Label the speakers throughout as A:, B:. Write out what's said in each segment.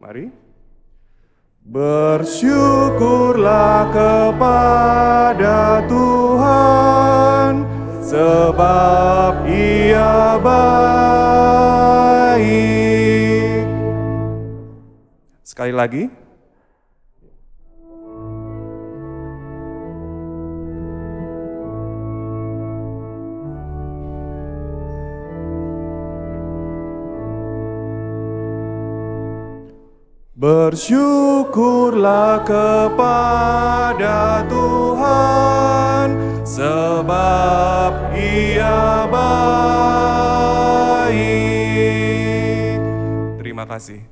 A: Mari. Bersyukurlah kepada Tuhan, sebab Ia baik. Sekali lagi. Bersyukurlah kepada Tuhan, sebab Ia baik. Terima kasih.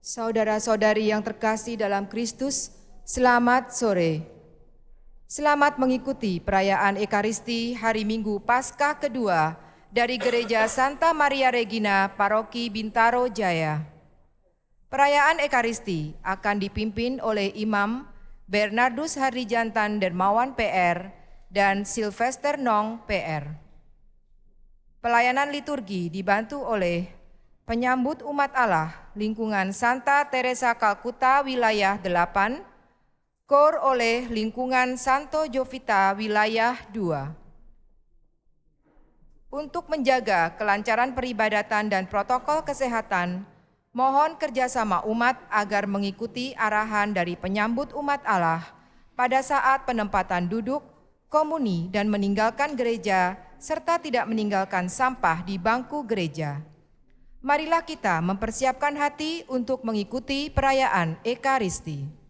B: Saudara-saudari yang terkasih dalam Kristus, selamat sore. Selamat mengikuti perayaan Ekaristi hari Minggu Paskah kedua dari Gereja Santa Maria Regina, Paroki Bintaro Jaya. Perayaan Ekaristi akan dipimpin oleh Imam Bernardus Hardijantan Dermawan PR dan Sylvester Nong PR. Pelayanan liturgi dibantu oleh Penyambut Umat Allah lingkungan Santa Teresa Kalkuta wilayah 8, KOR oleh lingkungan Santo Jovita wilayah 2. Untuk menjaga kelancaran peribadatan dan protokol kesehatan, mohon kerjasama umat agar mengikuti arahan dari penyambut umat Allah pada saat penempatan duduk, komuni, dan meninggalkan gereja, serta tidak meninggalkan sampah di bangku gereja. Marilah kita mempersiapkan hati untuk mengikuti perayaan Ekaristi.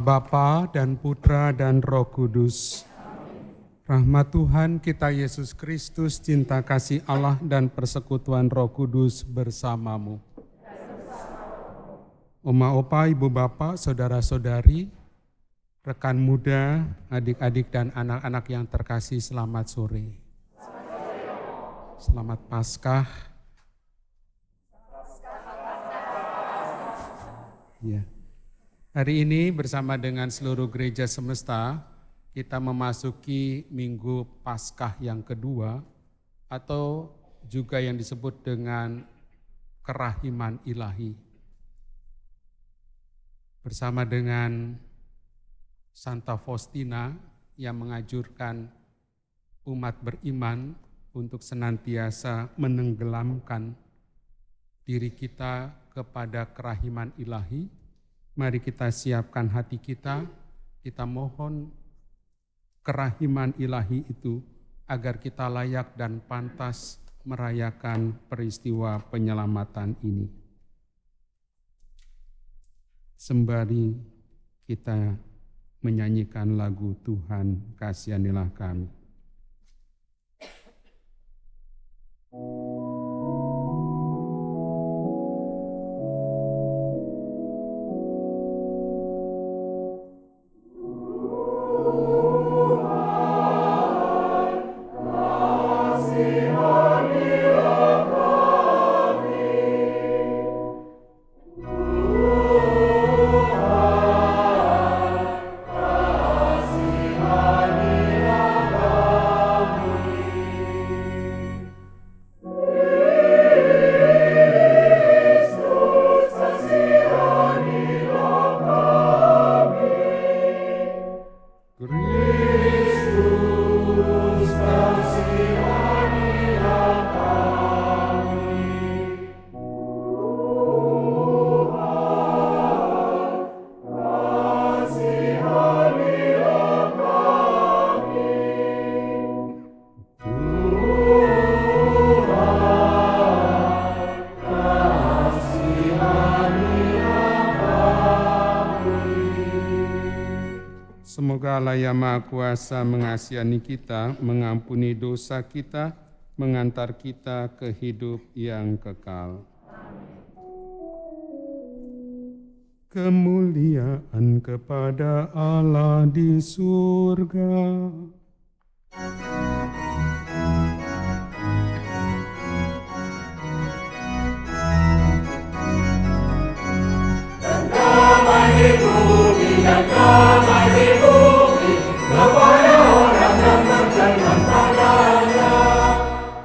C: Bapa dan Putra dan Roh Kudus. Rahmat Tuhan kita Yesus Kristus, cinta kasih Allah dan persekutuan Roh Kudus bersamamu. Oma opa, ibu bapak, saudara-saudari, rekan muda, adik-adik dan anak-anak yang terkasih, selamat sore. Selamat Paskah. Ya. Hari ini bersama dengan seluruh gereja semesta, kita memasuki Minggu Paskah yang kedua, atau juga yang disebut dengan kerahiman ilahi. Bersama dengan Santa Faustina yang mengajurkan umat beriman untuk senantiasa menenggelamkan diri kita kepada kerahiman ilahi. Mari kita siapkan hati kita mohon kerahiman ilahi itu agar kita layak dan pantas merayakan peristiwa penyelamatan ini. Sembari kita menyanyikan lagu Tuhan Kasihanilah Kami. Semoga Allah yang Maha Kuasa mengasihani kita, mengampuni dosa kita, mengantar kita ke hidup yang kekal. Kemuliaan kepada Allah di surga.
D: Dan damai di bumi, dan damai di bumi, kepada orang yang berkenan padanya.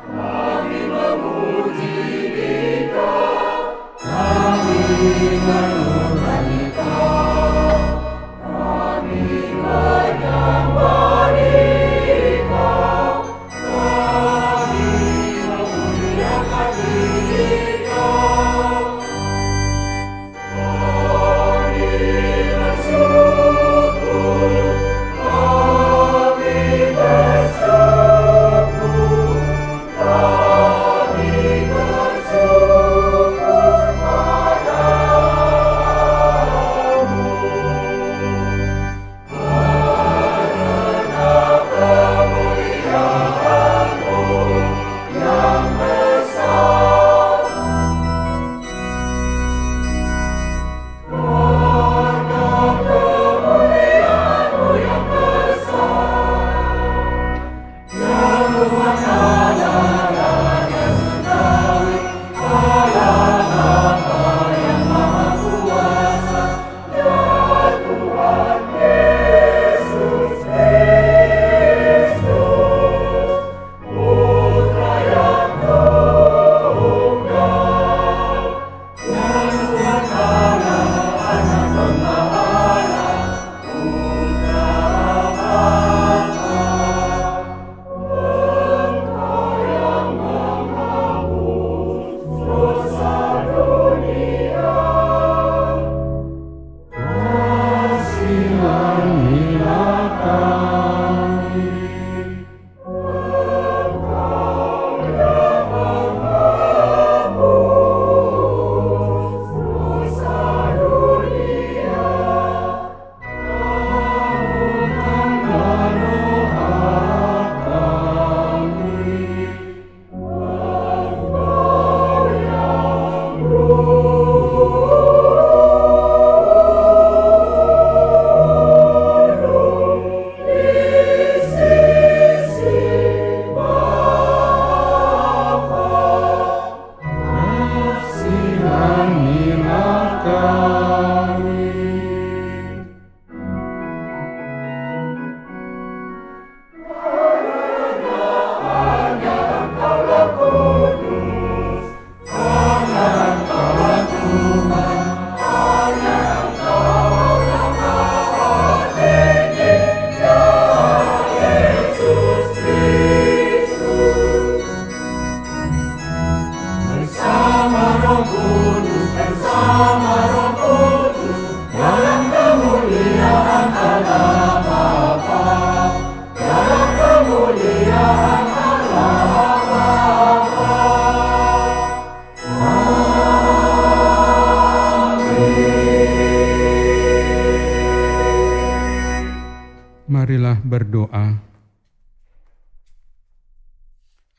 D: Kami memuji Dikau, kami menurani Kau, kami menyembah Dikau, kami memuliakan Dikau. Kami bersyukur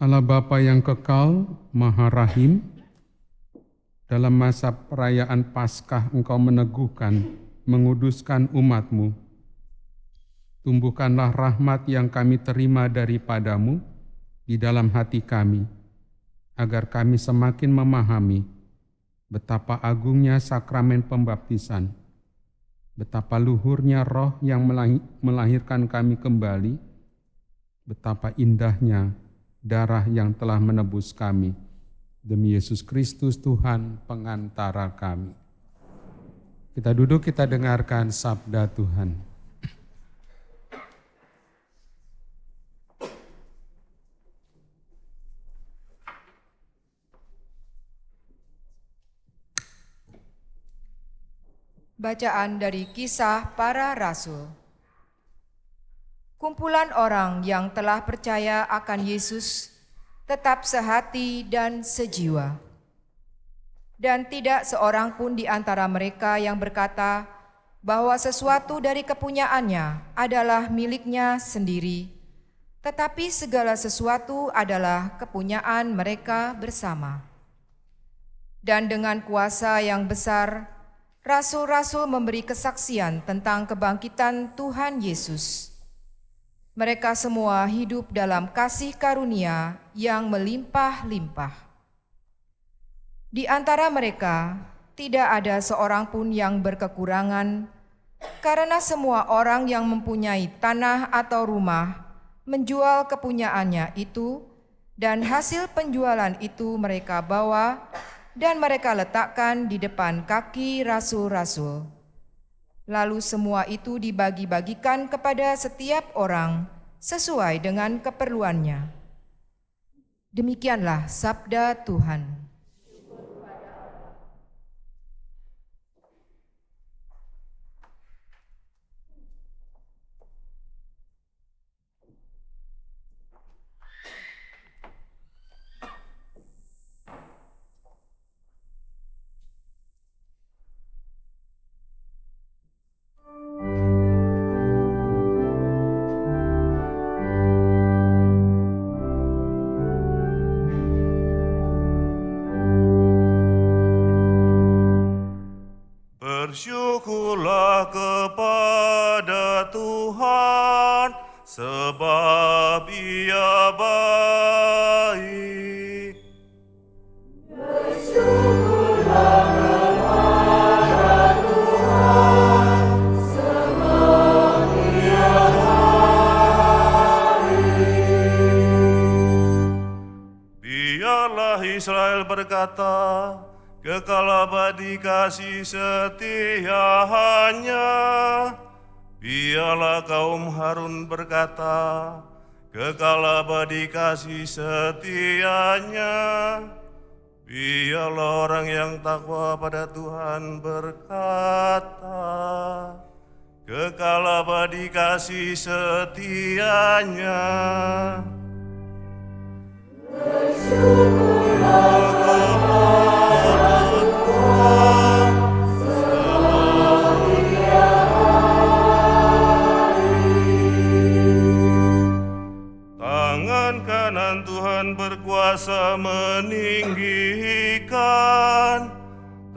C: Allah Bapa yang kekal, Maha Rahim, dalam masa perayaan Paskah Engkau meneguhkan, menguduskan umat-Mu. Tumbuhkanlah rahmat yang kami terima daripadamu di dalam hati kami, agar kami semakin memahami betapa agungnya sakramen pembaptisan, betapa luhurnya roh yang melahirkan kami kembali, betapa indahnya darah yang telah menebus kami. Demi Yesus Kristus Tuhan pengantara kami. Kita duduk, kita dengarkan sabda Tuhan.
B: Bacaan dari Kisah Para Rasul. Kumpulan orang yang telah percaya akan Yesus tetap sehati dan sejiwa. Dan tidak seorang pun di antara mereka yang berkata bahwa sesuatu dari kepunyaannya adalah miliknya sendiri, tetapi segala sesuatu adalah kepunyaan mereka bersama. Dan dengan kuasa yang besar, rasul-rasul memberi kesaksian tentang kebangkitan Tuhan Yesus. Mereka semua hidup dalam kasih karunia yang melimpah-limpah. Di antara mereka tidak ada seorang pun yang berkekurangan, karena semua orang yang mempunyai tanah atau rumah menjual kepunyaannya itu, dan hasil penjualan itu mereka bawa dan mereka letakkan di depan kaki rasul-rasul. Lalu semua itu dibagi-bagikan kepada setiap orang sesuai dengan keperluannya. Demikianlah sabda Tuhan.
A: Bersyukurlah kepada Tuhan, sebab Ia baik.
D: Bersyukurlah kepada Tuhan, sebab Ia baik.
A: Biarlah Israel berkata, kekal abadi kasih setianya. Biarlah kaum Harun berkata, kekal abadi kasih setianya. Biarlah orang yang takwa pada Tuhan berkata, kekal abadi kasih setianya.
D: Bersyukurlah kepada Tuhan, sebab Ia baik.
A: Tangan kanan Tuhan berkuasa meninggikan,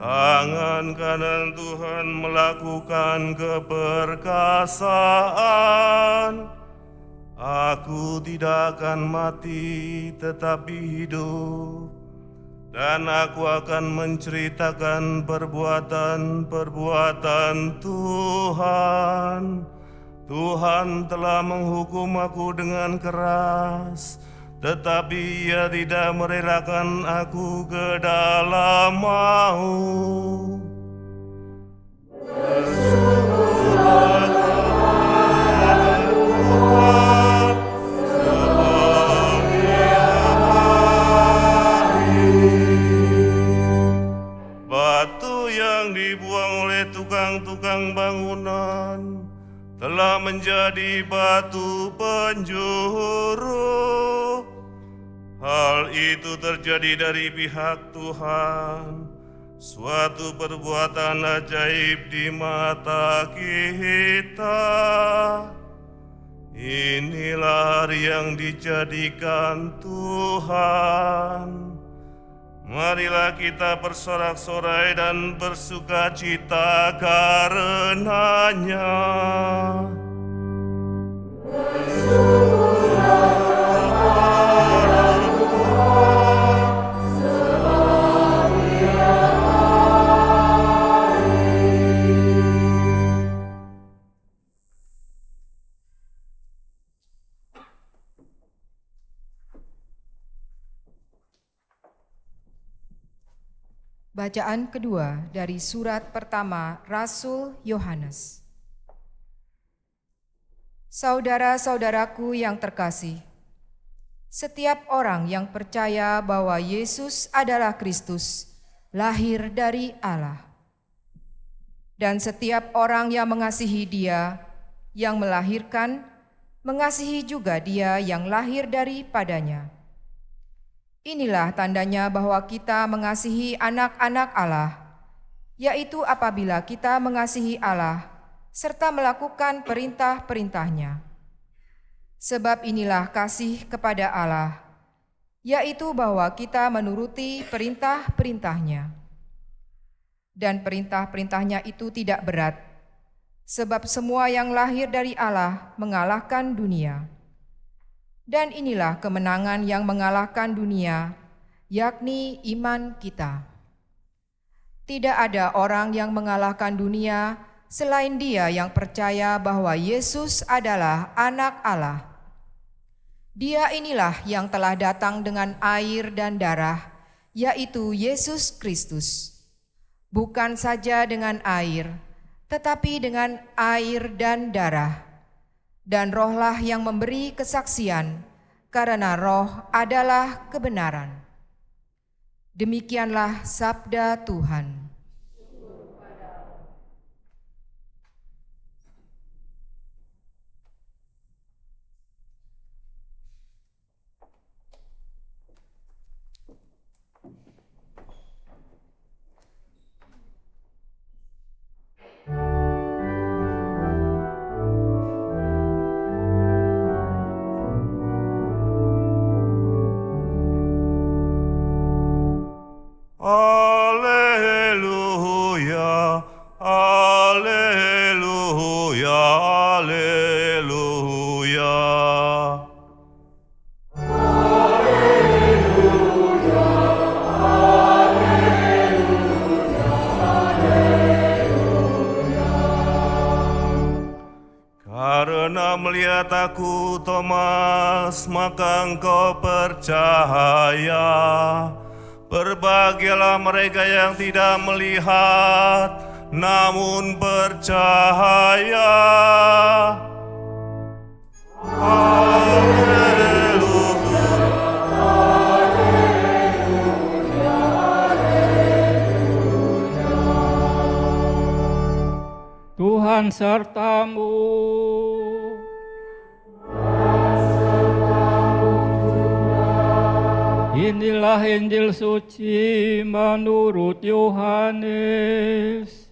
A: tangan kanan Tuhan melakukan keperkasaan. Aku tidak akan mati tetapi hidup, dan aku akan menceritakan perbuatan-perbuatan Tuhan. Tuhan telah menghukum aku dengan keras, tetapi Ia tidak merelakan aku ke dalam maut. Bersyukurlah kepada Tuhan, sebab Ia baik. Batu yang dibuang oleh tukang-tukang bangunan telah menjadi batu penjuru. Hal itu terjadi dari pihak Tuhan, suatu perbuatan ajaib di mata kita. Inilah hari yang dijadikan Tuhan. Marilah kita bersorak-sorai dan bersukacita karenanya.
B: Bacaan kedua dari surat pertama Rasul Yohanes. Saudara-saudaraku yang terkasih, setiap orang yang percaya bahwa Yesus adalah Kristus, lahir dari Allah. Dan setiap orang yang mengasihi Dia, yang melahirkan, mengasihi juga Dia yang lahir daripadanya. Inilah tandanya bahwa kita mengasihi anak-anak Allah, yaitu apabila kita mengasihi Allah serta melakukan perintah-perintahnya. Sebab inilah kasih kepada Allah, yaitu bahwa kita menuruti perintah-perintahnya. Dan perintah-perintahnya itu tidak berat, sebab semua yang lahir dari Allah mengalahkan dunia. Dan inilah kemenangan yang mengalahkan dunia, yakni iman kita. Tidak ada orang yang mengalahkan dunia selain dia yang percaya bahwa Yesus adalah Anak Allah. Dia inilah yang telah datang dengan air dan darah, yaitu Yesus Kristus. Bukan saja dengan air, tetapi dengan air dan darah. Dan Rohlah yang memberi kesaksian, karena Roh adalah kebenaran. Demikianlah sabda Tuhan.
A: Alleluia, alleluia, alleluia. Karena melihat aku, Thomas, maka engkau percaya. Berbahagialah mereka yang tidak melihat, namun percaya.
E: Tuhan sertamu. Inilah Injil suci menurut Yohanes.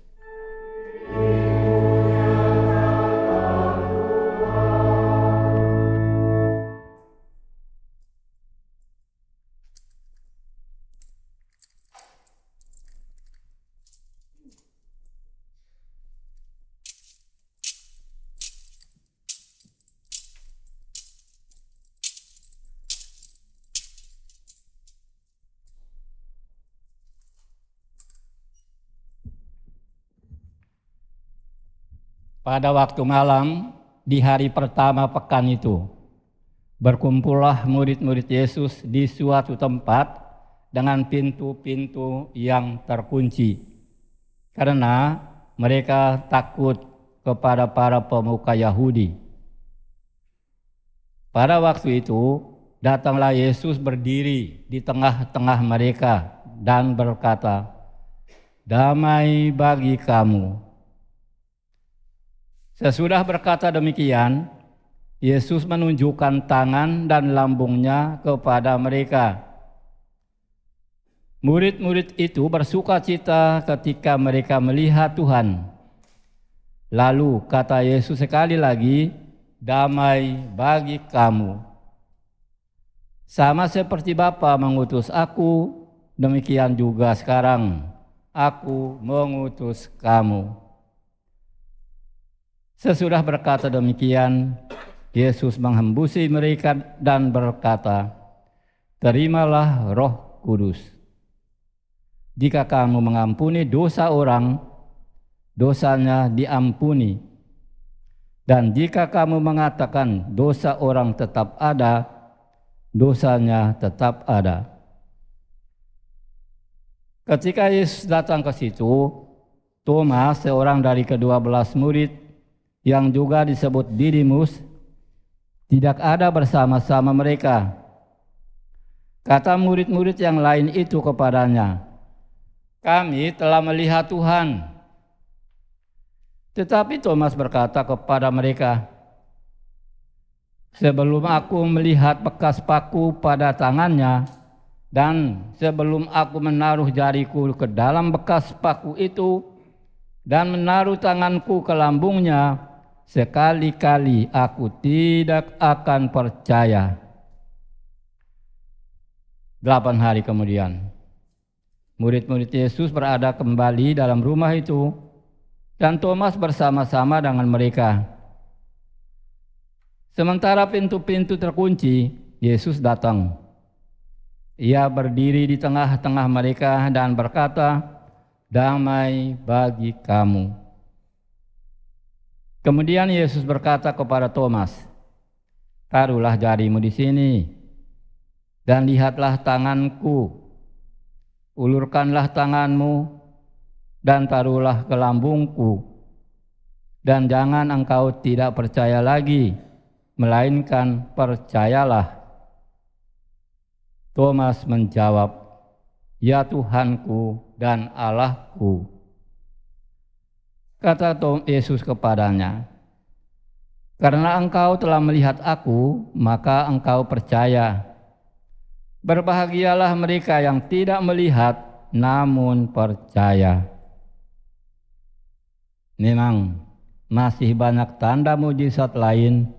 E: Pada waktu malam, di hari pertama pekan itu, berkumpullah murid-murid Yesus di suatu tempat dengan pintu-pintu yang terkunci, karena mereka takut kepada para pemuka Yahudi. Pada waktu itu, datanglah Yesus berdiri di tengah-tengah mereka dan berkata, "Damai bagi kamu." Sesudah berkata demikian, Yesus menunjukkan tangan dan lambungnya kepada mereka. Murid-murid itu bersukacita ketika mereka melihat Tuhan. Lalu kata Yesus sekali lagi, damai bagi kamu. Sama seperti Bapa mengutus aku, demikian juga sekarang aku mengutus kamu. Sesudah berkata demikian, Yesus menghembusi mereka dan berkata, "Terimalah Roh Kudus. Jika kamu mengampuni dosa orang, dosanya diampuni. Dan jika kamu mengatakan dosa orang tetap ada, dosanya tetap ada." Ketika Yesus datang ke situ, Thomas, seorang dari ke-12 murid yang juga disebut Didimus, tidak ada bersama-sama mereka. Kata murid-murid yang lain itu kepadanya, "Kami telah melihat Tuhan." Tetapi Thomas berkata kepada mereka, "Sebelum aku melihat bekas paku pada tangannya, dan sebelum aku menaruh jariku ke dalam bekas paku itu, dan menaruh tanganku ke lambungnya, sekali-kali aku tidak akan percaya." 8 hari kemudian, murid-murid Yesus berada kembali dalam rumah itu, dan Thomas bersama-sama dengan mereka. Sementara pintu-pintu terkunci, Yesus datang. Ia berdiri di tengah-tengah mereka dan berkata, "Damai bagi kamu." Kemudian Yesus berkata kepada Thomas, "Taruhlah jarimu di sini, dan lihatlah tanganku. Ulurkanlah tanganmu, dan taruhlah ke lambungku. Dan jangan engkau tidak percaya lagi, melainkan percayalah." Thomas menjawab, "Ya Tuhanku dan Allahku." Kata Yesus kepadanya, "Karena engkau telah melihat aku, maka engkau percaya. Berbahagialah mereka yang tidak melihat, namun percaya." Memang masih banyak tanda mujizat lain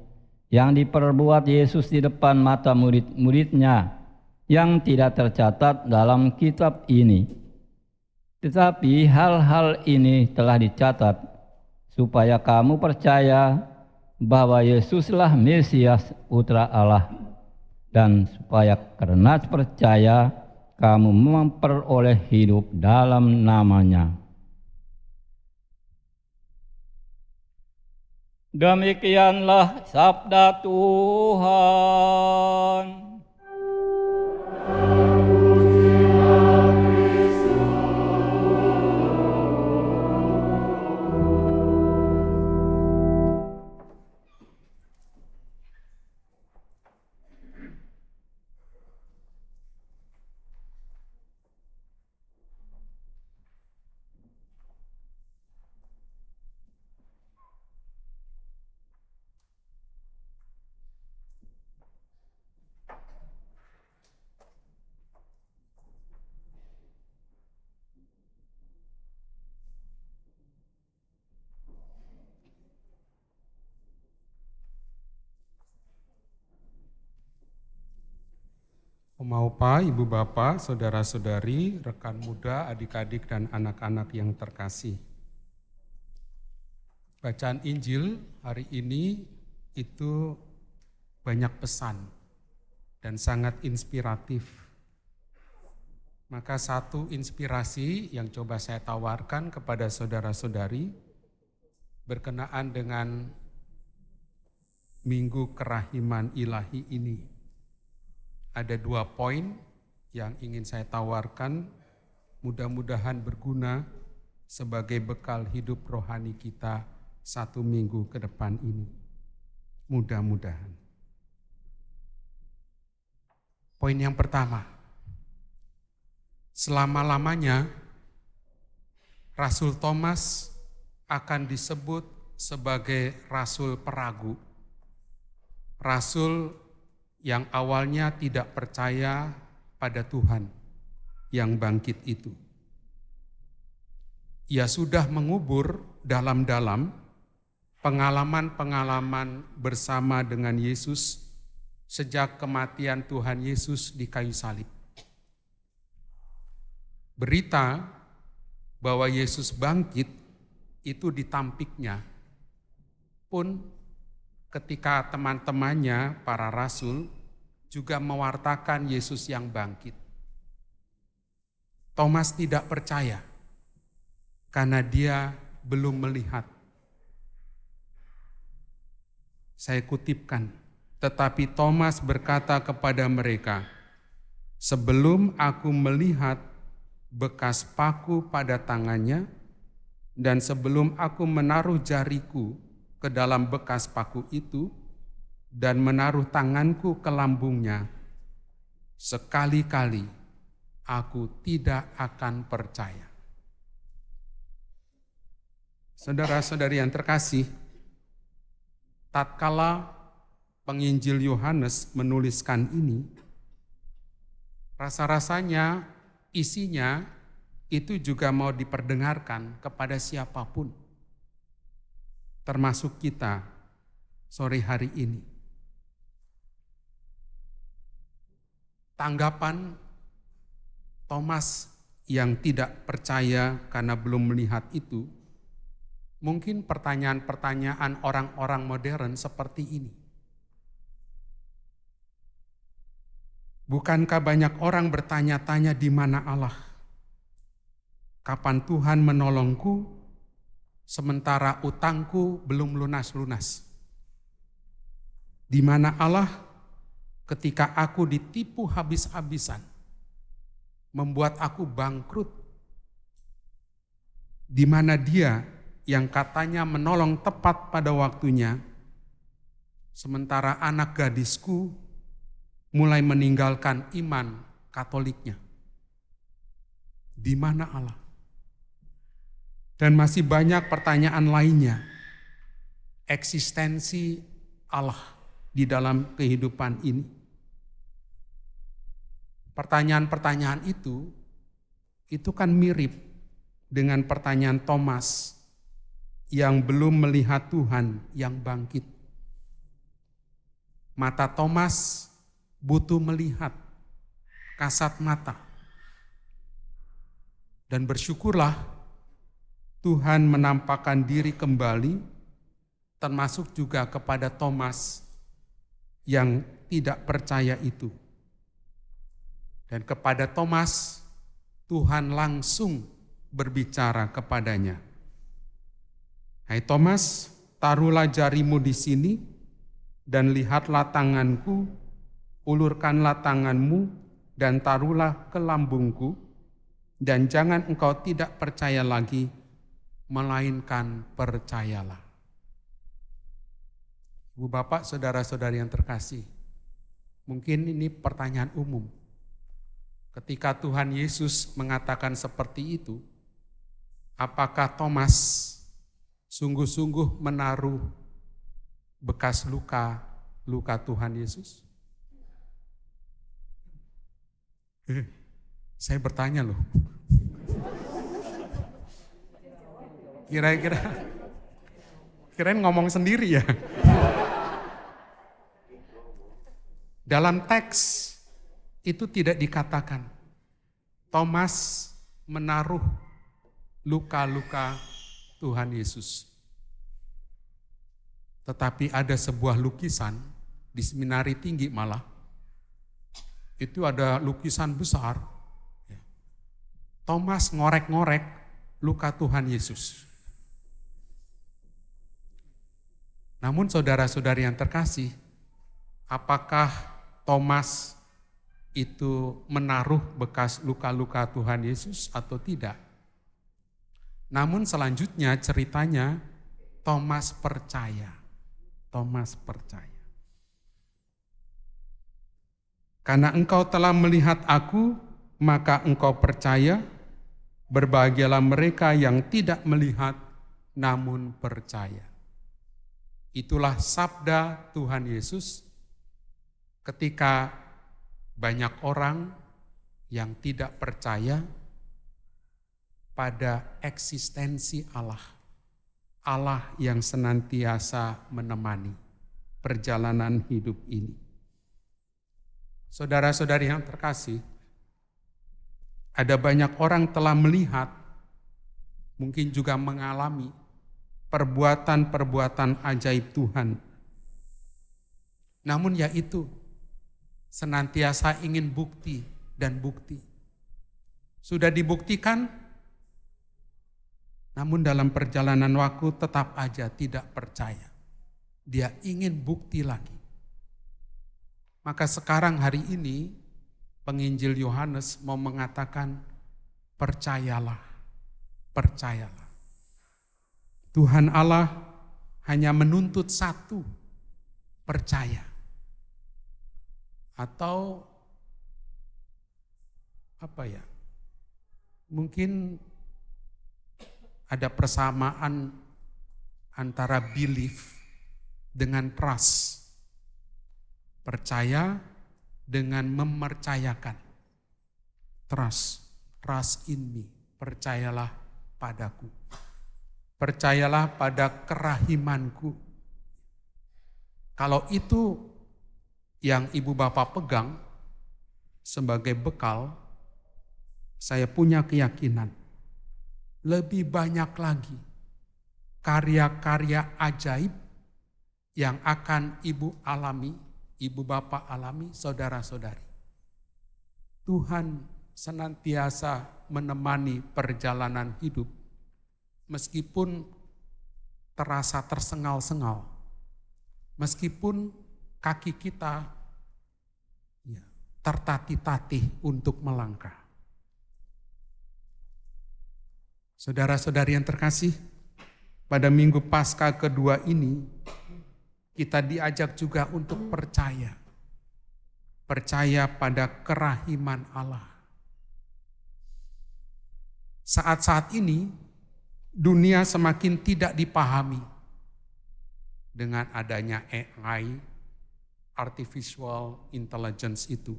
E: yang diperbuat Yesus di depan mata murid-muridnya yang tidak tercatat dalam kitab ini. Tetapi hal-hal ini telah dicatat supaya kamu percaya bahwa Yesuslah Mesias, Putra Allah, dan supaya karena percaya kamu memperoleh hidup dalam namanya. Demikianlah sabda Tuhan.
C: Oma Opa, Ibu Bapak, Saudara-saudari, rekan muda, adik-adik dan anak-anak yang terkasih. Bacaan Injil hari ini itu banyak pesan dan sangat inspiratif. Maka satu inspirasi yang coba saya tawarkan kepada saudara-saudari berkenaan dengan Minggu Kerahiman Ilahi ini. Ada 2 poin yang ingin saya tawarkan, mudah-mudahan berguna sebagai bekal hidup rohani kita 1 minggu ke depan ini. Mudah-mudahan. Poin yang pertama, selama-lamanya Rasul Thomas akan disebut sebagai rasul peragu. Rasul yang awalnya tidak percaya pada Tuhan yang bangkit itu. Ia sudah mengubur dalam-dalam pengalaman-pengalaman bersama dengan Yesus sejak kematian Tuhan Yesus di kayu salib. Berita bahwa Yesus bangkit itu ditampiknya pun ketika teman-temannya, para rasul, juga mewartakan Yesus yang bangkit. Thomas tidak percaya karena dia belum melihat. Saya kutipkan, tetapi Thomas berkata kepada mereka, "Sebelum aku melihat bekas paku pada tangannya, dan sebelum aku menaruh jariku ke dalam bekas paku itu, dan menaruh tanganku ke lambungnya, sekali-kali aku tidak akan percaya." Saudara-saudari yang terkasih, tatkala penginjil Yohanes menuliskan ini, rasa-rasanya isinya itu juga mau diperdengarkan kepada siapapun, termasuk kita sore hari ini. Tanggapan Thomas yang tidak percaya karena belum melihat itu, mungkin pertanyaan-pertanyaan orang-orang modern seperti ini. Bukankah banyak orang bertanya-tanya di mana Allah? Kapan Tuhan menolongku sementara utangku belum lunas-lunas? Di mana Allah ketika aku ditipu habis-habisan, membuat aku bangkrut? Di mana Dia yang katanya menolong tepat pada waktunya, sementara anak gadisku mulai meninggalkan iman Katoliknya? Di mana Allah? Dan masih banyak pertanyaan lainnya. Eksistensi Allah di dalam kehidupan ini. Pertanyaan-pertanyaan itu kan mirip dengan pertanyaan Thomas yang belum melihat Tuhan yang bangkit. Mata Thomas butuh melihat, kasat mata. Dan bersyukurlah Tuhan menampakkan diri kembali, termasuk juga kepada Thomas yang tidak percaya itu. Dan kepada Thomas, Tuhan langsung berbicara kepadanya. "Hai Thomas, taruhlah jarimu di sini dan lihatlah tanganku, ulurkanlah tanganmu dan taruhlah ke lambungku, dan jangan engkau tidak percaya lagi, melainkan percayalah." Ibu bapak, saudara-saudari yang terkasih, mungkin ini pertanyaan umum. Ketika Tuhan Yesus mengatakan seperti itu, apakah Thomas sungguh-sungguh menaruh bekas luka Tuhan Yesus? Saya bertanya loh. Kirain ngomong sendiri ya. Dalam teks itu tidak dikatakan Thomas menaruh luka-luka Tuhan Yesus. Tetapi ada sebuah lukisan di seminari tinggi malah, itu ada lukisan besar, Thomas ngorek-ngorek luka Tuhan Yesus. Namun saudara-saudari yang terkasih, apakah Thomas itu menaruh bekas luka-luka Tuhan Yesus atau tidak? Namun selanjutnya ceritanya Thomas percaya. Thomas percaya. "Karena engkau telah melihat aku, maka engkau percaya. Berbahagialah mereka yang tidak melihat namun percaya." Itulah sabda Tuhan Yesus ketika banyak orang yang tidak percaya pada eksistensi Allah Allah yang senantiasa menemani perjalanan hidup ini. Saudara-saudari yang terkasih, ada banyak orang telah melihat, mungkin juga mengalami perbuatan-perbuatan ajaib Tuhan. Namun yaitu senantiasa ingin bukti dan bukti. Sudah dibuktikan, namun dalam perjalanan waktu tetap aja tidak percaya. Dia ingin bukti lagi. Maka sekarang hari ini penginjil Yohanes mau mengatakan, percayalah, percayalah. Tuhan Allah hanya menuntut satu, percaya. Atau apa ya? Mungkin ada persamaan antara belief dengan trust. Percaya dengan mempercayakan. Trust in me. Percayalah padaku. Percayalah pada kerahimanku. Kalau itu yang ibu bapak pegang sebagai bekal, saya punya keyakinan lebih banyak lagi karya-karya ajaib yang akan ibu alami, ibu bapak alami, saudara-saudari. Tuhan senantiasa menemani perjalanan hidup meskipun terasa tersengal-sengal, meskipun kaki kita tertatih-tatih untuk melangkah. Saudara-saudari yang terkasih, pada minggu Paskah kedua ini, kita diajak juga untuk percaya. Percaya pada kerahiman Allah. Saat-saat ini, dunia semakin tidak dipahami dengan adanya AI, artificial intelligence itu.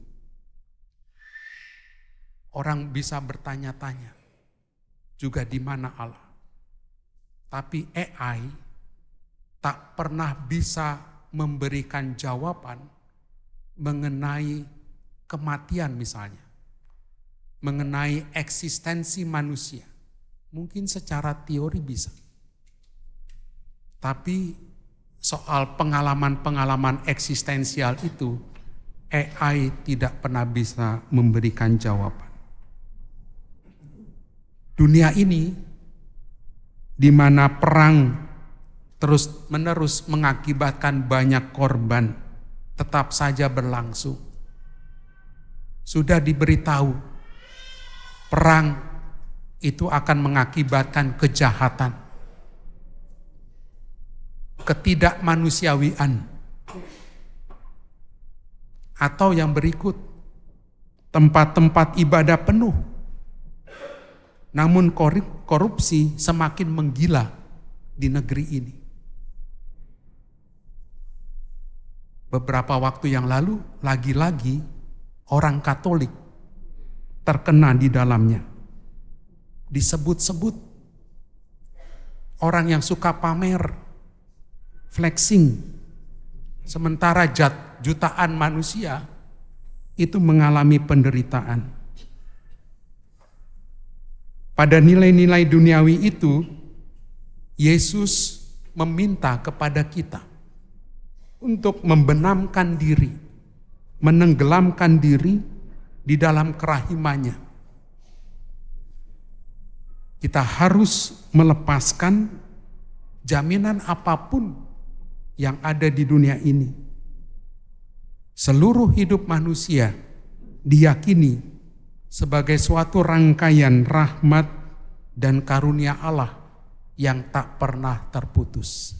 C: Orang bisa bertanya-tanya, juga di mana Allah. Tapi AI tak pernah bisa memberikan jawaban mengenai kematian misalnya. Mengenai eksistensi manusia. Mungkin secara teori bisa. Tapi soal pengalaman-pengalaman eksistensial itu, AI tidak pernah bisa memberikan jawaban. Dunia ini di mana perang terus-menerus mengakibatkan banyak korban tetap saja berlangsung. Sudah diberitahu perang itu akan mengakibatkan kejahatan, ketidakmanusiawian. Atau yang berikut, tempat-tempat ibadah penuh. Namun korupsi semakin menggila di negeri ini. Beberapa waktu yang lalu, lagi-lagi orang Katolik terkena di dalamnya. Disebut-sebut orang yang suka pamer, flexing, sementara jutaan manusia itu mengalami penderitaan. Pada nilai-nilai duniawi itu, Yesus meminta kepada kita untuk membenamkan diri, menenggelamkan diri di dalam kerahimannya. Kita harus melepaskan jaminan apapun yang ada di dunia ini. Seluruh hidup manusia diyakini sebagai suatu rangkaian rahmat dan karunia Allah yang tak pernah terputus.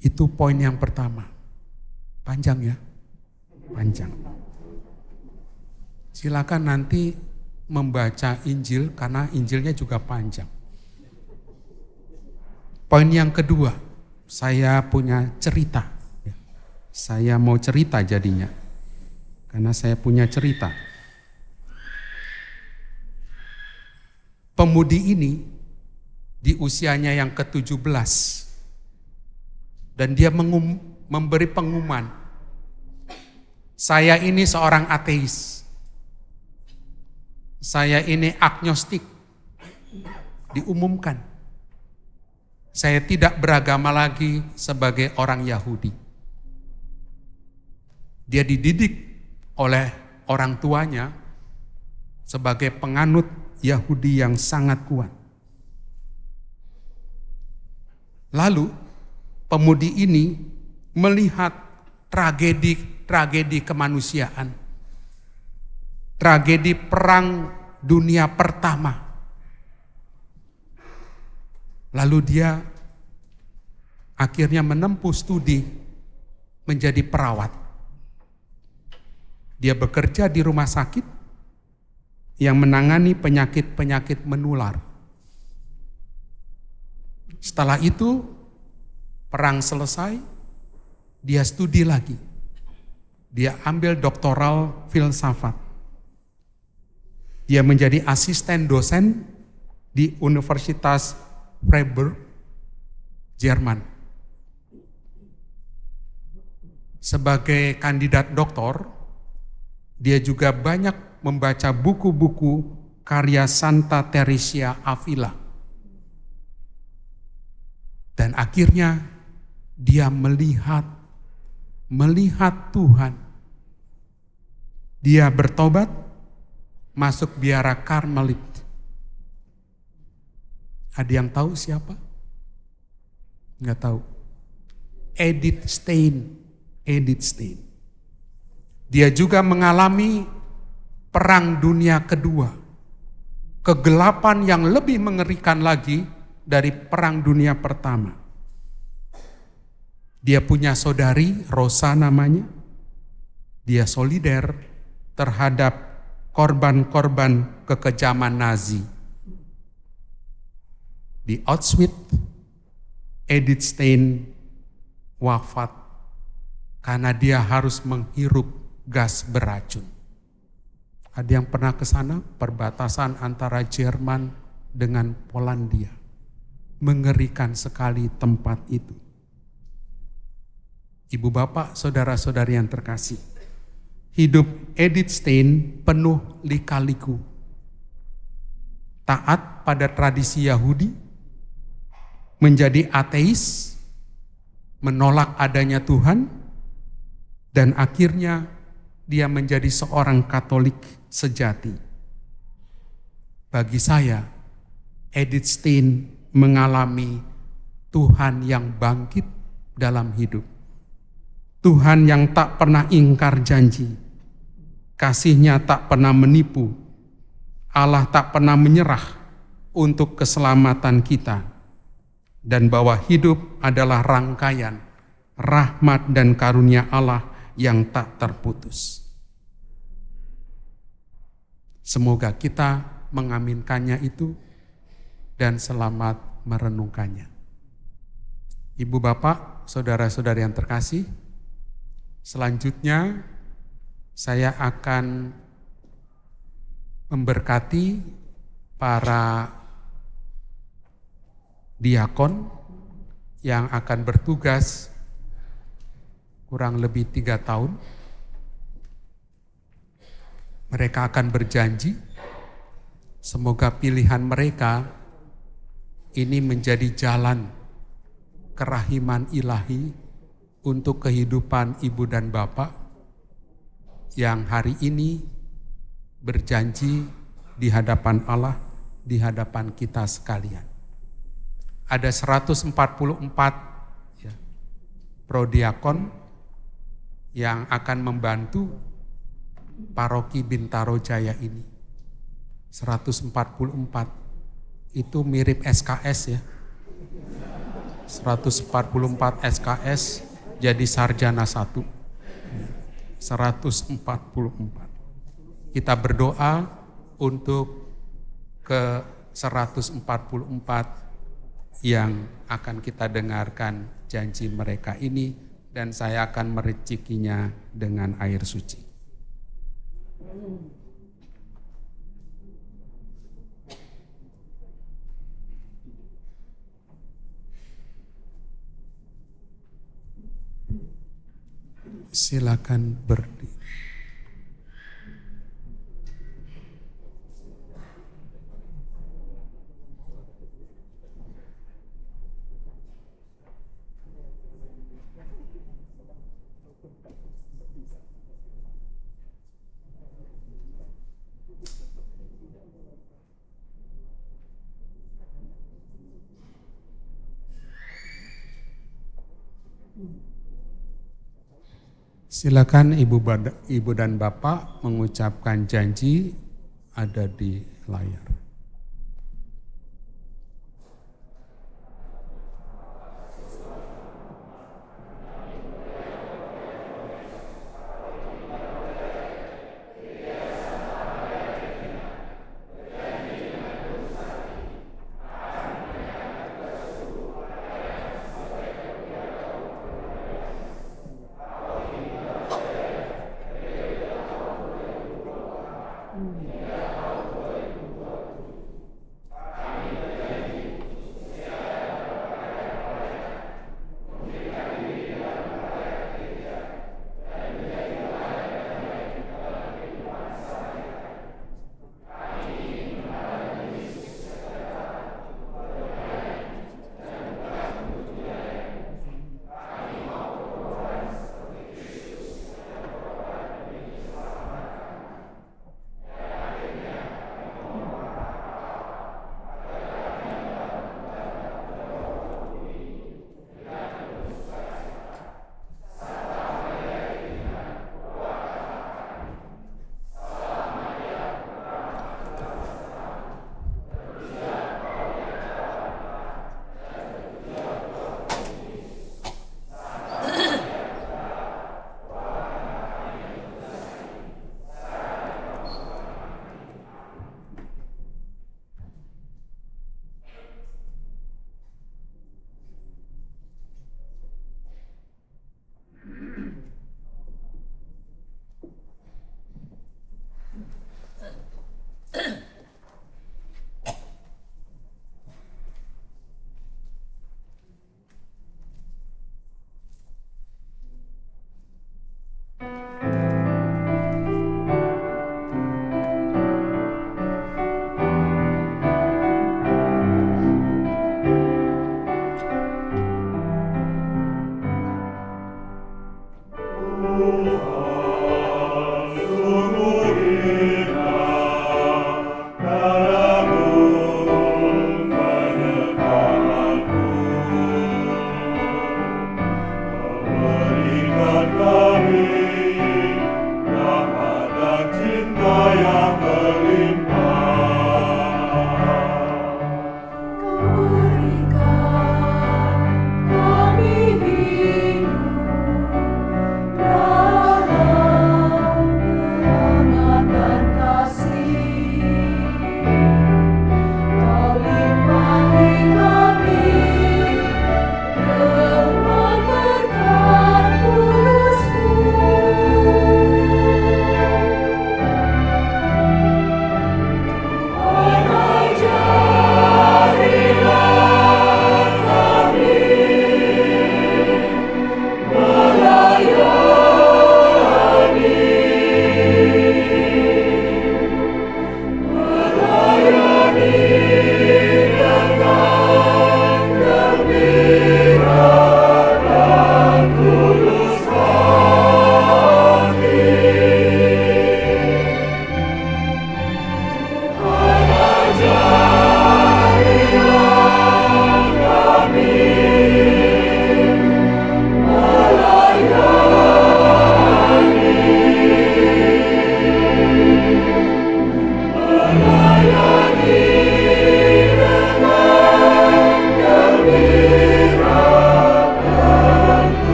C: Itu poin yang pertama. Panjang ya? Panjang. Silakan nanti membaca Injil karena Injilnya juga panjang. Poin yang kedua, saya punya cerita. Saya mau cerita jadinya. Karena saya punya cerita. Pemudi ini di usianya yang ke-17. Dan dia memberi pengumuman, saya ini seorang ateis, saya ini agnostik. Diumumkan, saya tidak beragama lagi sebagai orang Yahudi. Dia dididik oleh orang tuanya sebagai penganut Yahudi yang sangat kuat. Lalu pemudi ini melihat tragedi kemanusiaan, tragedi perang dunia pertama. Lalu dia akhirnya menempuh studi menjadi perawat. Dia bekerja di rumah sakit yang menangani penyakit-penyakit menular. Setelah itu, perang selesai, dia studi lagi. Dia ambil doktoral filsafat. Dia menjadi asisten dosen di Universitas Freiburg, Jerman. Sebagai kandidat doktor, dia juga banyak membaca buku-buku karya Santa Teresia Avila. Dan akhirnya dia melihat Tuhan. Dia bertobat, masuk biara Karmelit. Ada yang tahu siapa? Nggak tahu. Edith Stein. Dia juga mengalami Perang Dunia Kedua. Kegelapan yang lebih mengerikan lagi dari Perang Dunia Pertama. Dia punya saudari, Rosa namanya. Dia solider terhadap korban-korban kekejaman Nazi. Di Auschwitz, Edith Stein wafat karena dia harus menghirup gas beracun. Ada yang pernah ke sana? Perbatasan antara Jerman dengan Polandia. Mengerikan sekali tempat itu. Ibu bapak, saudara-saudari yang terkasih, hidup Edith Stein penuh lika-liku. Taat pada tradisi Yahudi, menjadi ateis, menolak adanya Tuhan, dan akhirnya dia menjadi seorang Katolik sejati. Bagi saya, Edith Stein mengalami Tuhan yang bangkit dalam hidup. Tuhan yang tak pernah ingkar janji, kasih-Nya tak pernah menipu, Allah tak pernah menyerah untuk keselamatan kita. Dan bahwa hidup adalah rangkaian rahmat dan karunia Allah yang tak terputus. Semoga kita mengaminkannya itu dan selamat merenungkannya. Ibu bapak, saudara-saudari yang terkasih, selanjutnya saya akan memberkati para diakon yang akan bertugas kurang lebih 3 tahun. Mereka akan berjanji, semoga pilihan mereka ini menjadi jalan kerahiman ilahi untuk kehidupan ibu dan bapak yang hari ini berjanji di hadapan Allah, di hadapan kita sekalian. Ada 144 prodiakon yang akan membantu paroki Bintaro Jaya ini. 144 itu mirip SKS ya. 144 SKS jadi sarjana 1. 144. Kita berdoa untuk ke 144 yang akan kita dengarkan janji mereka ini, dan saya akan merecikinya dengan air suci. Silakan berdiri. Silakan Ibu dan Bapak mengucapkan janji ada di layar.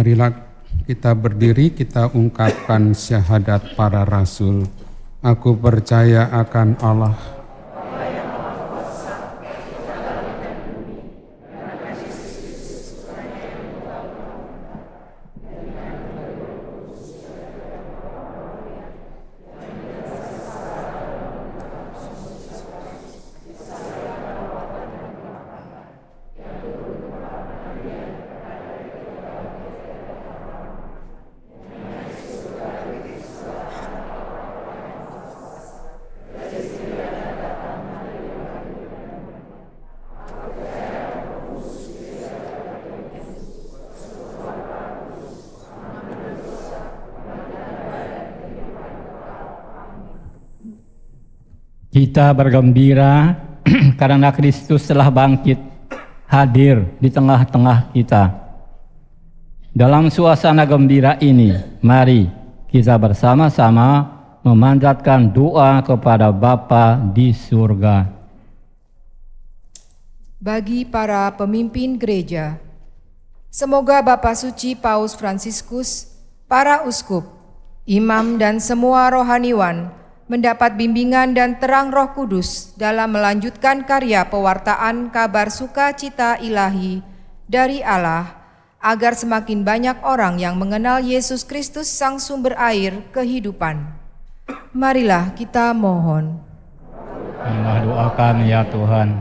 C: Marilah kita berdiri, kita ungkapkan syahadat para rasul. Aku percaya akan Allah,
E: Kita bergembira karena Kristus telah bangkit, hadir di tengah-tengah kita. Dalam suasana gembira ini, mari kita bersama-sama memanjatkan doa kepada Bapa di surga.
B: Bagi para pemimpin gereja, semoga Bapa Suci Paus Fransiskus, para uskup, imam dan semua rohaniwan mendapat bimbingan dan terang Roh Kudus dalam melanjutkan karya pewartaan kabar sukacita ilahi dari Allah, agar semakin banyak orang yang mengenal Yesus Kristus Sang Sumber Air Kehidupan. Marilah kita mohon.
E: Inilah doa kami ya Tuhan.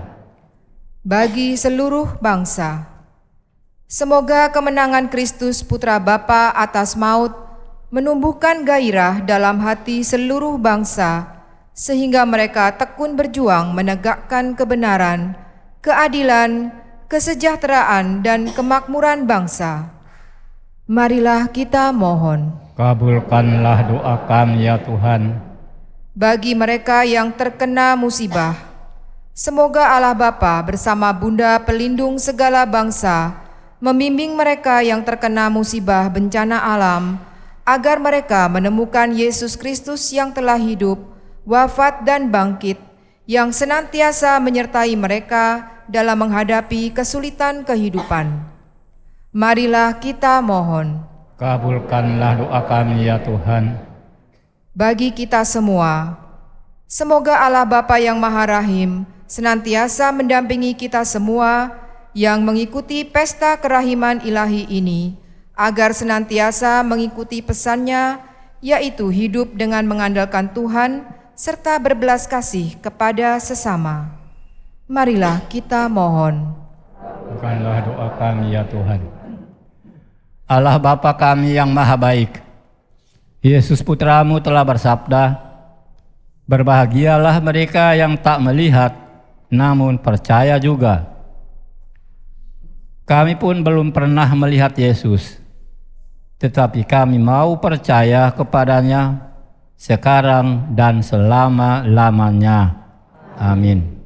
B: Bagi seluruh bangsa, semoga kemenangan Kristus Putra Bapa atas maut menumbuhkan gairah dalam hati seluruh bangsa, sehingga mereka tekun berjuang menegakkan kebenaran, keadilan, kesejahteraan, dan kemakmuran bangsa. Marilah kita mohon.
E: Kabulkanlah doa kami ya Tuhan.
B: Bagi mereka yang terkena musibah, semoga Allah Bapa bersama Bunda Pelindung segala bangsa membimbing mereka yang terkena musibah bencana alam, agar mereka menemukan Yesus Kristus yang telah hidup, wafat dan bangkit, yang senantiasa menyertai mereka dalam menghadapi kesulitan kehidupan. Marilah kita mohon.
E: Kabulkanlah doa kami ya Tuhan.
B: Bagi kita semua, semoga Allah Bapa yang Maha Rahim senantiasa mendampingi kita semua yang mengikuti pesta kerahiman ilahi ini, agar senantiasa mengikuti pesannya, yaitu hidup dengan mengandalkan Tuhan serta berbelas kasih kepada sesama. Marilah kita mohon.
E: Bukanlah doa kami ya Tuhan. Allah Bapa kami yang maha baik, Yesus Putramu telah bersabda, berbahagialah mereka yang tak melihat namun percaya juga. Kami pun belum pernah melihat Yesus, tetapi kami mau percaya kepadanya sekarang dan selama-lamanya. Amin.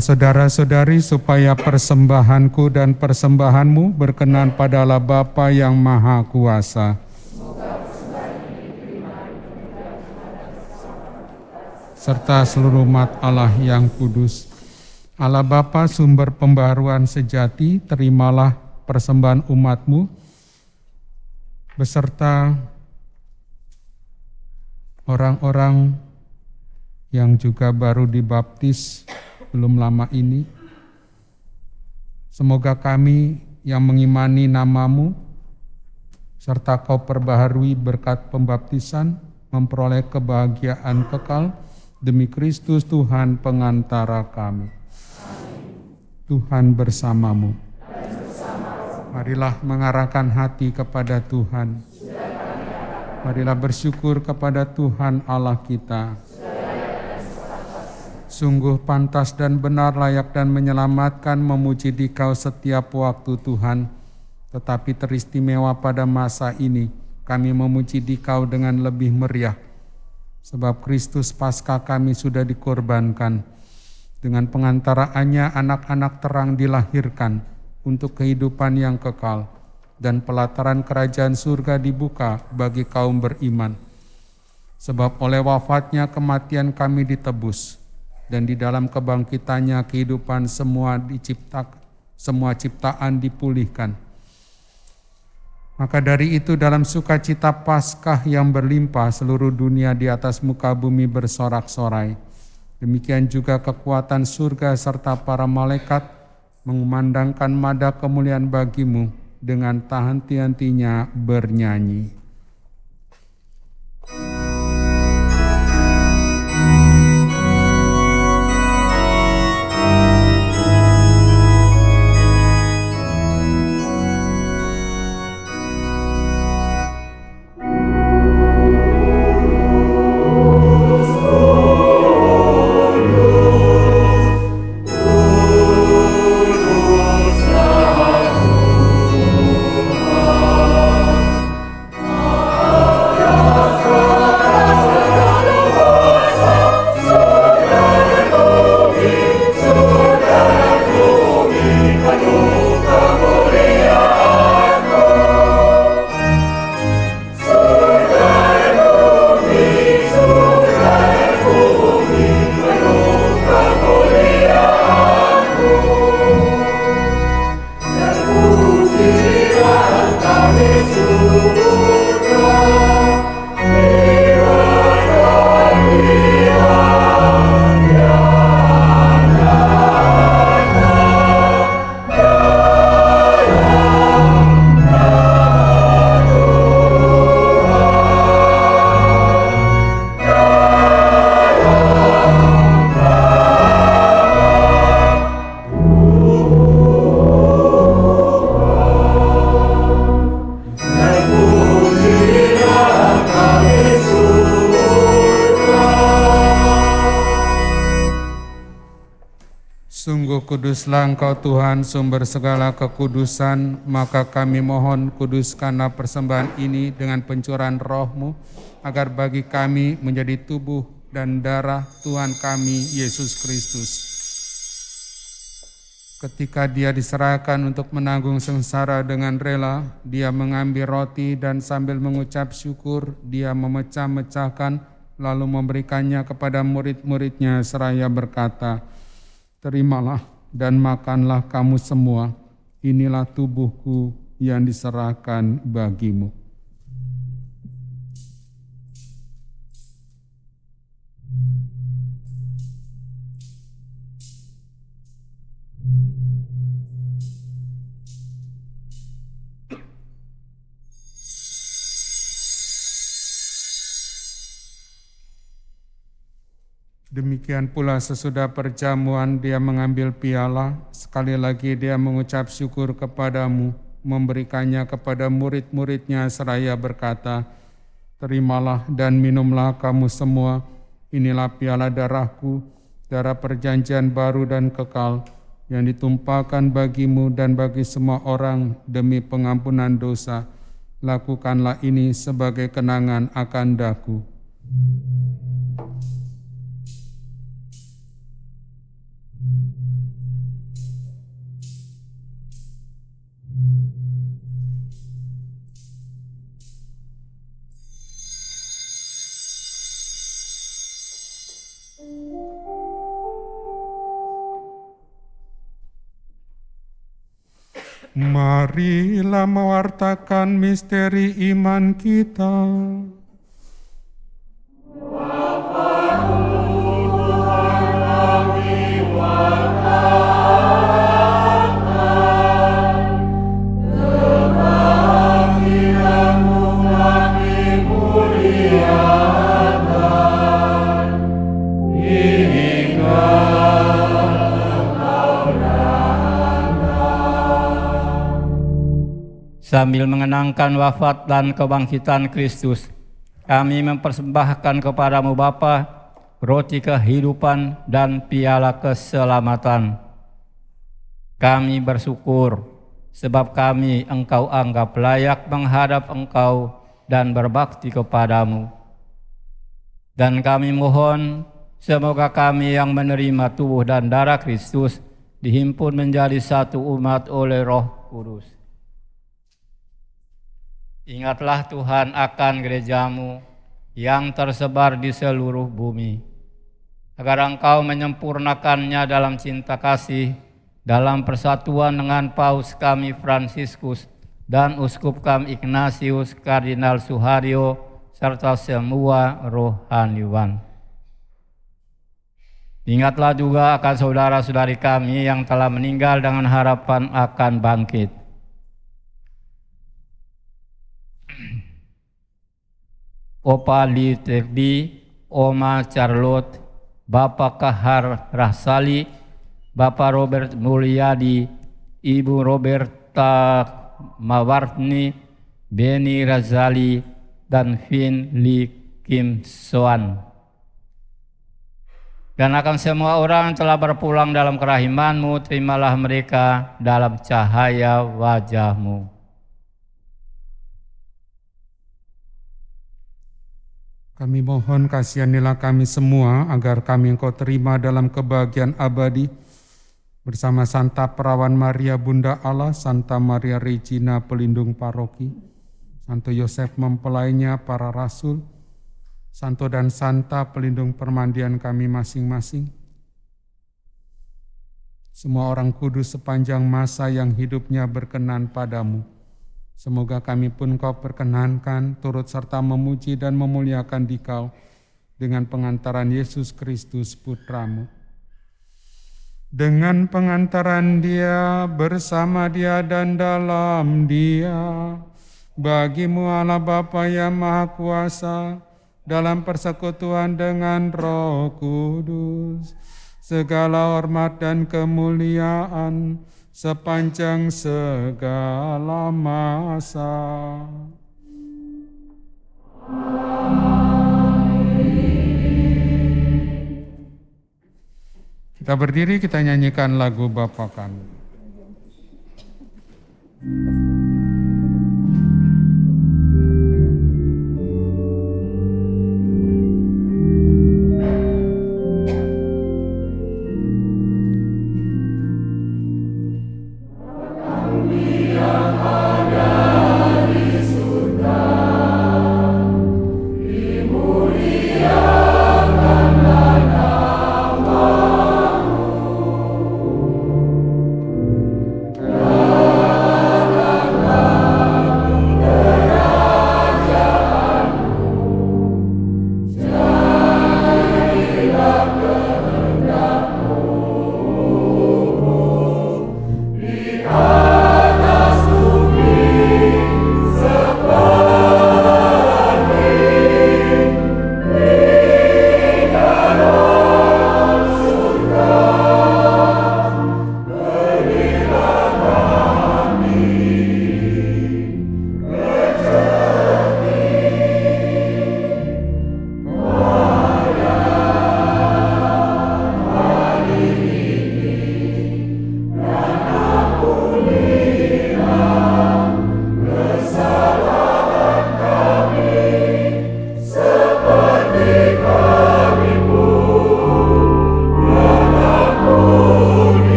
C: Doakanlah saudara-saudari supaya persembahanku dan persembahanmu berkenan pada Allah Bapa yang Maha Kuasa. Serta seluruh umat Allah yang kudus. Allah Bapa sumber pembaharuan sejati, terimalah persembahan umat-Mu beserta orang-orang yang juga baru dibaptis belum lama ini. Semoga kami yang mengimani nama-Mu serta Kau perbaharui berkat pembaptisan memperoleh kebahagiaan kekal demi Kristus Tuhan pengantara kami. Tuhan bersamamu. Marilah mengarahkan hati kepada Tuhan. Marilah bersyukur kepada Tuhan Allah kita. Sungguh pantas dan benar, layak dan menyelamatkan memuji Dikau setiap waktu Tuhan. Tetapi teristimewa pada masa ini, kami memuji Dikau dengan lebih meriah. Sebab Kristus Paskah kami sudah dikorbankan. Dengan pengantaraannya anak-anak terang dilahirkan untuk kehidupan yang kekal. Dan pelataran kerajaan surga dibuka bagi kaum beriman. Sebab oleh wafatnya kematian kami ditebus. Dan di dalam kebangkitannya kehidupan semua ciptaan dipulihkan. Maka dari itu dalam sukacita Paskah yang berlimpah seluruh dunia di atas muka bumi bersorak-sorai. Demikian juga kekuatan surga serta para malaikat mengumandangkan mada kemuliaan bagi-Mu dengan tak henti-hentinya bernyanyi. Kuduslah Engkau Tuhan, sumber segala kekudusan, maka kami mohon kuduskanlah persembahan ini dengan pencurahan Roh-Mu, agar bagi kami menjadi tubuh dan darah Tuhan kami, Yesus Kristus. Ketika Dia diserahkan untuk menanggung sengsara dengan rela, Dia mengambil roti dan sambil mengucap syukur, Dia memecah-mecahkan, lalu memberikannya kepada murid-muridnya seraya berkata, "Terimalah dan makanlah kamu semua, inilah tubuhku yang diserahkan bagimu." Demikian pula sesudah perjamuan Dia mengambil piala, sekali lagi Dia mengucap syukur kepadamu, memberikannya kepada murid-muridnya seraya berkata, "Terimalah dan minumlah kamu semua, inilah piala darahku, darah perjanjian baru dan kekal, yang ditumpahkan bagimu dan bagi semua orang demi pengampunan dosa. Lakukanlah ini sebagai kenangan akan daku." Marilah mewartakan misteri iman kita.
E: Sambil mengenangkan wafat dan kebangkitan Kristus, kami mempersembahkan kepadamu Bapa, roti kehidupan dan piala keselamatan. Kami bersyukur, sebab kami Engkau anggap layak menghadap Engkau dan berbakti kepadamu. Dan kami mohon, semoga kami yang menerima tubuh dan darah Kristus dihimpun menjadi satu umat oleh Roh Kudus. Ingatlah Tuhan akan gerejamu yang tersebar di seluruh bumi, agar Engkau menyempurnakannya dalam cinta kasih, dalam persatuan dengan Paus kami Fransiskus dan Uskup kami Ignatius Kardinal Suharyo, serta semua rohaniwan. Ingatlah juga akan saudara-saudari kami yang telah meninggal dengan harapan akan bangkit. Opa Litterdi, Oma Charlotte, Bapak Kahar Rahsali, Bapak Robert Mulyadi, Ibu Roberta Mawarni, Beni Razali, dan Vin Lee Kim Soan. Dan akan semua orang yang telah berpulang dalam kerahiman-Mu, terimalah mereka dalam cahaya wajah-Mu.
C: Kami mohon kasihanilah kami semua agar kami Engkau terima dalam kebahagiaan abadi bersama Santa Perawan Maria Bunda Allah, Santa Maria Regina pelindung paroki, Santo Yosef mempelainya para rasul, Santo dan Santa pelindung permandian kami masing-masing. Semua orang kudus sepanjang masa yang hidupnya berkenan padamu. Semoga kami pun Kau perkenankan turut serta memuji dan memuliakan Dikau dengan pengantaran Yesus Kristus Putra-Mu. Dengan pengantaran Dia, bersama Dia dan dalam Dia, bagi-Mu Allah Bapa yang Maha Kuasa, dalam persekutuan dengan Roh Kudus, segala hormat dan kemuliaan sepanjang segala masa. Kita berdiri, kita nyanyikan lagu Bapa Kami.
D: Dalam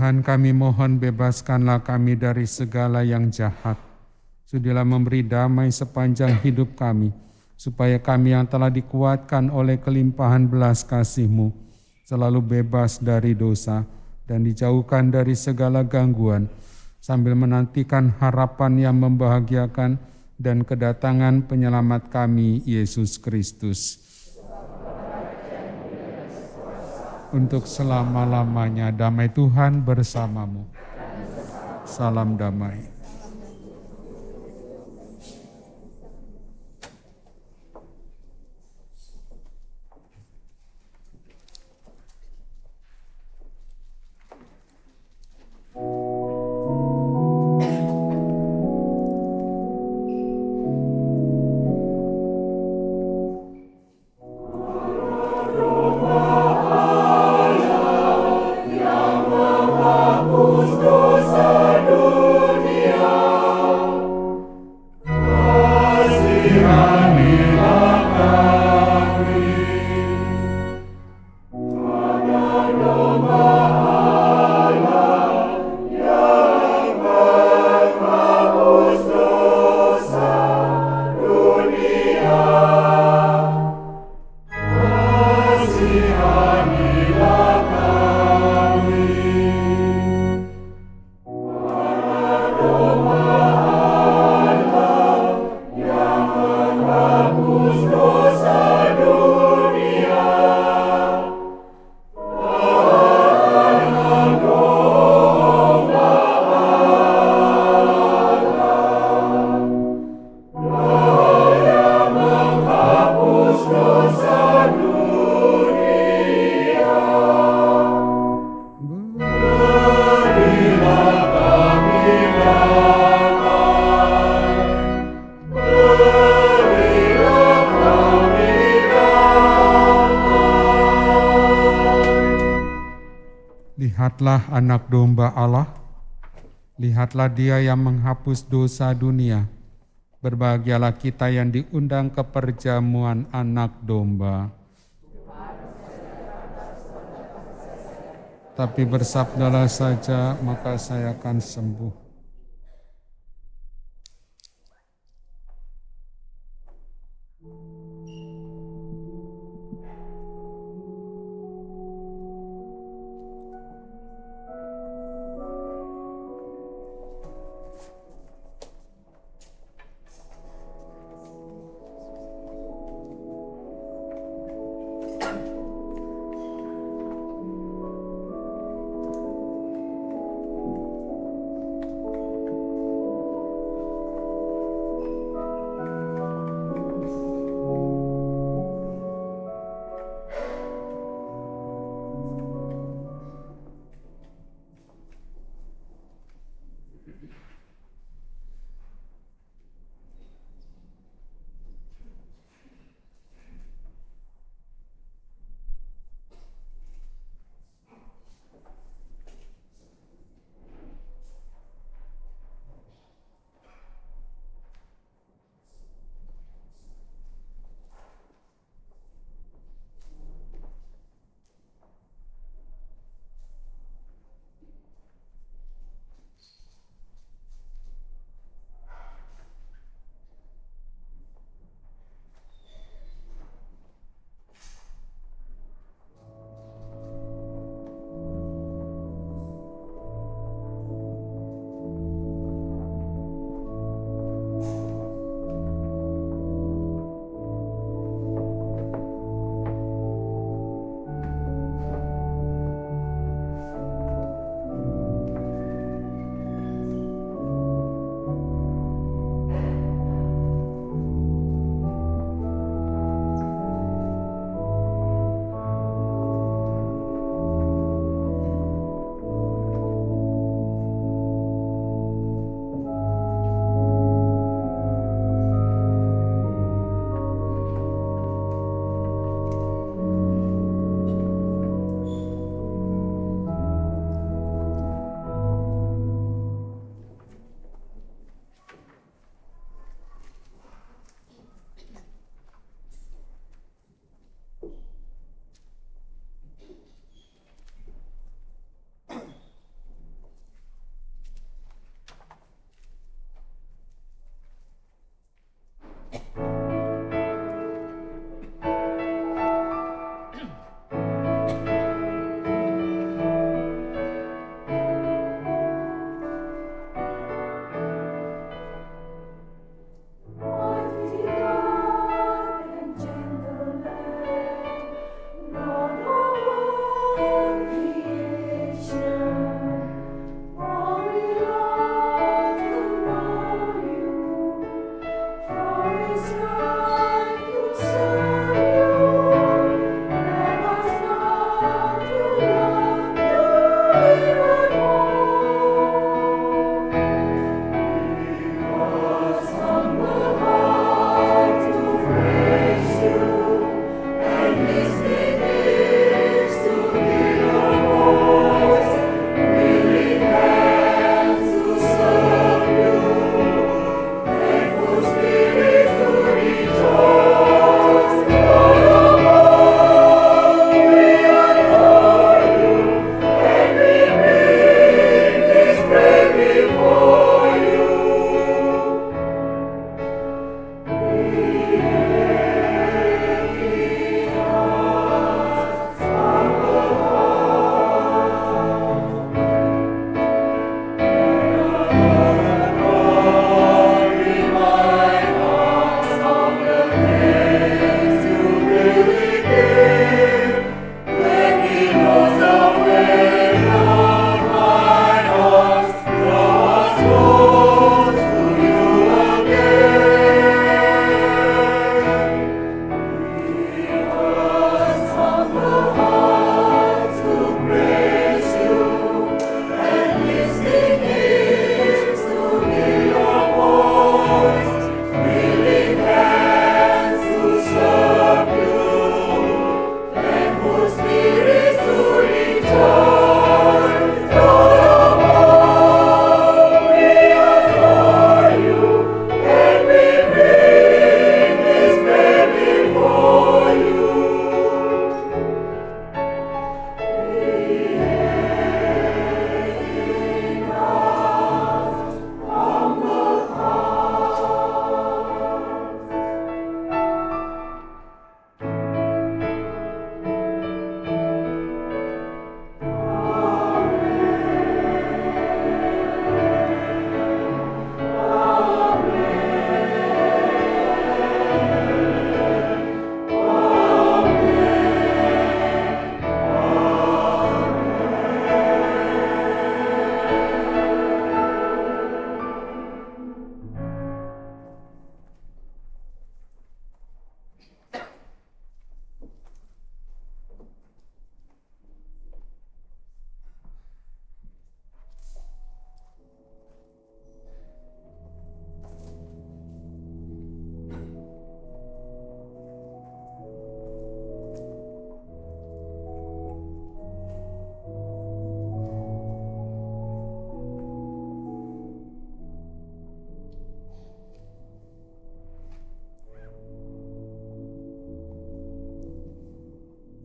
C: Tuhan, kami mohon bebaskanlah kami dari segala yang jahat. Sudilah memberi damai sepanjang hidup kami, supaya kami yang telah dikuatkan oleh kelimpahan belas kasih-Mu selalu bebas dari dosa dan dijauhkan dari segala gangguan, sambil menantikan harapan yang membahagiakan dan kedatangan penyelamat kami, Yesus Kristus. Untuk selama-lamanya, damai Tuhan bersamamu. Salam damai. Lihatlah anak domba Allah, lihatlah Dia yang menghapus dosa dunia. Berbahagialah kita yang diundang ke perjamuan anak domba. Tapi bersabdalah saja, maka saya akan sembuh.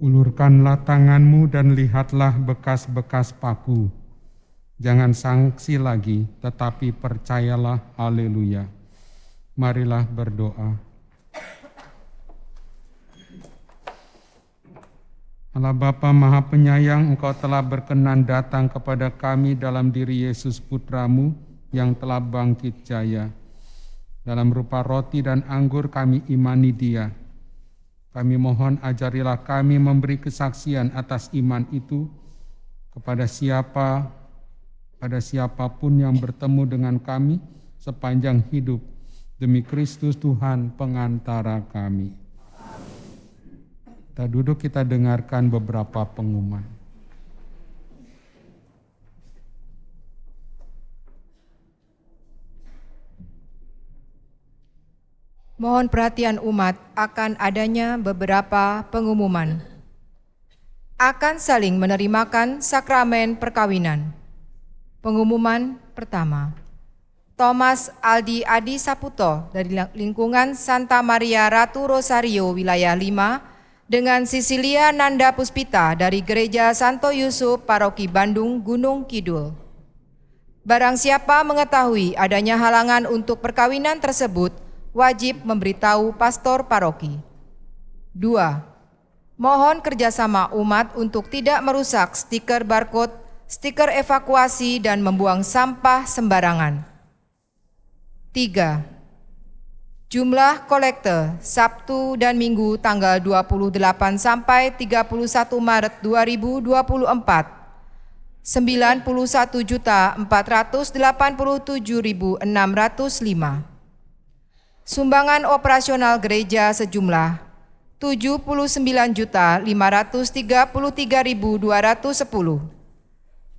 C: Ulurkanlah tanganmu dan lihatlah bekas-bekas paku. Jangan sangsi lagi, tetapi percayalah. Haleluya. Marilah berdoa. Allah Bapa Maha Penyayang, Engkau telah berkenan datang kepada kami dalam diri Yesus Putramu yang telah bangkit jaya. Dalam rupa roti dan anggur kami imani Dia. Kami mohon ajarilah kami memberi kesaksian atas iman itu kepada siapapun yang bertemu dengan kami sepanjang hidup, demi Kristus Tuhan pengantara kami. Kita duduk, kita dengarkan beberapa pengumuman.
B: Mohon perhatian umat akan adanya beberapa pengumuman. Akan saling menerimakan sakramen perkawinan. Pengumuman pertama. Thomas Aldi Adi Saputo dari lingkungan Santa Maria Ratu Rosario wilayah 5 dengan Sisilia Nanda Puspita dari Gereja Santo Yusuf Paroki Bandung Gunung Kidul. Barang siapa mengetahui adanya halangan untuk perkawinan tersebut, wajib memberitahu pastor paroki. 2. Mohon kerjasama umat untuk tidak merusak stiker barcode, stiker evakuasi, dan membuang sampah sembarangan. 3. Jumlah kolekte Sabtu dan Minggu tanggal 28 sampai 31 Maret 2024 91.487.605. Sumbangan operasional gereja sejumlah 79.533.210.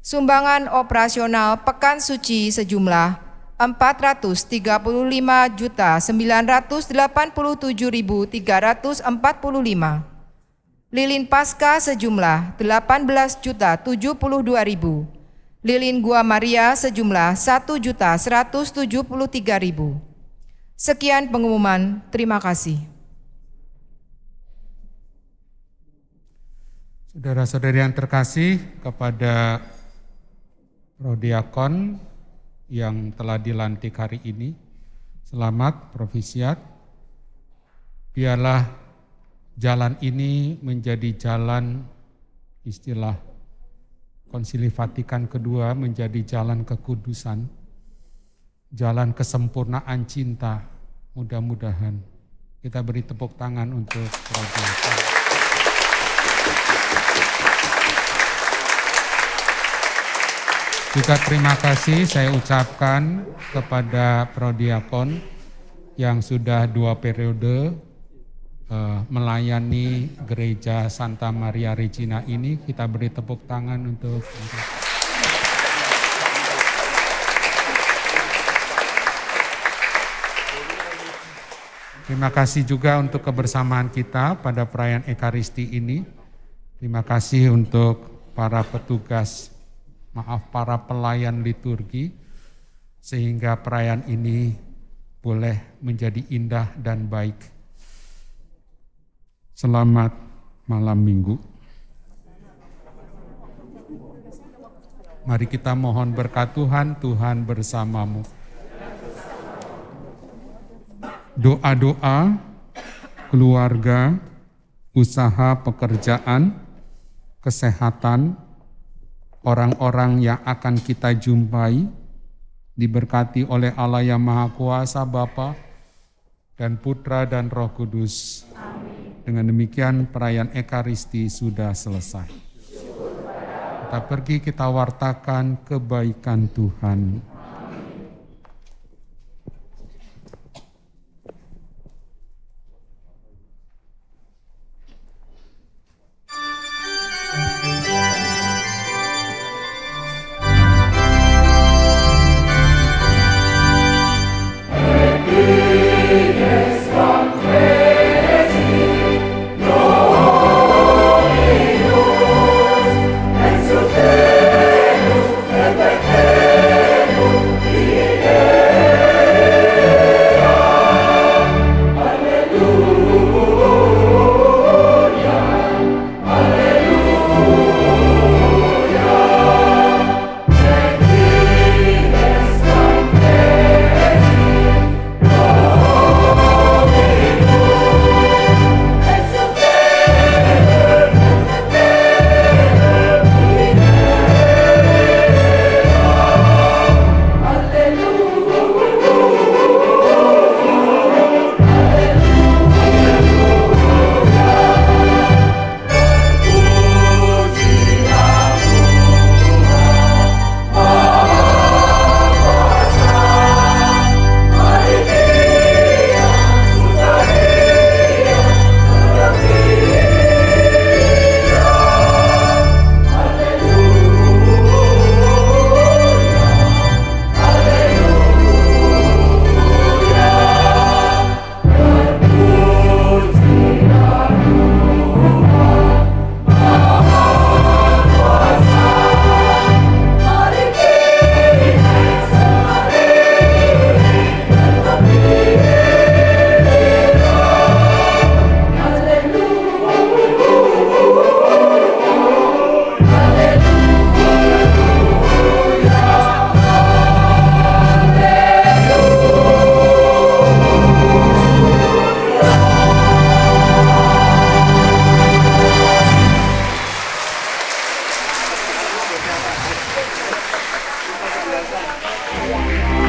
B: Sumbangan operasional Pekan Suci sejumlah 435.987.345. Lilin Paskah sejumlah 18.072.000. Lilin Gua Maria sejumlah 1.173.000. Sekian pengumuman, terima kasih.
C: Saudara-saudari yang terkasih, kepada Prodiakon yang telah dilantik hari ini, selamat Provisiat. Biarlah jalan ini menjadi jalan, istilah Konsili Vatikan kedua, menjadi jalan kekudusan, jalan kesempurnaan cinta. Mudah-mudahan kita beri tepuk tangan untuk Prodiakon. Juga terima kasih saya ucapkan kepada Prodiakon yang sudah 2 periode melayani Gereja Santa Maria Regina ini. Kita beri tepuk tangan untuk terima kasih juga untuk kebersamaan kita pada perayaan Ekaristi ini. Terima kasih untuk para petugas, para pelayan liturgi, sehingga perayaan ini boleh menjadi indah dan baik. Selamat malam Minggu. Mari kita mohon berkat Tuhan, Tuhan bersamamu. Doa-doa, keluarga, usaha, pekerjaan, kesehatan, orang-orang yang akan kita jumpai, diberkati oleh Allah yang Maha Kuasa, Bapa dan Putra dan Roh Kudus. Dengan demikian perayaan Ekaristi sudah selesai. Kita pergi, kita wartakan kebaikan Tuhan.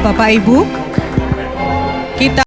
F: Bapak Ibu, kita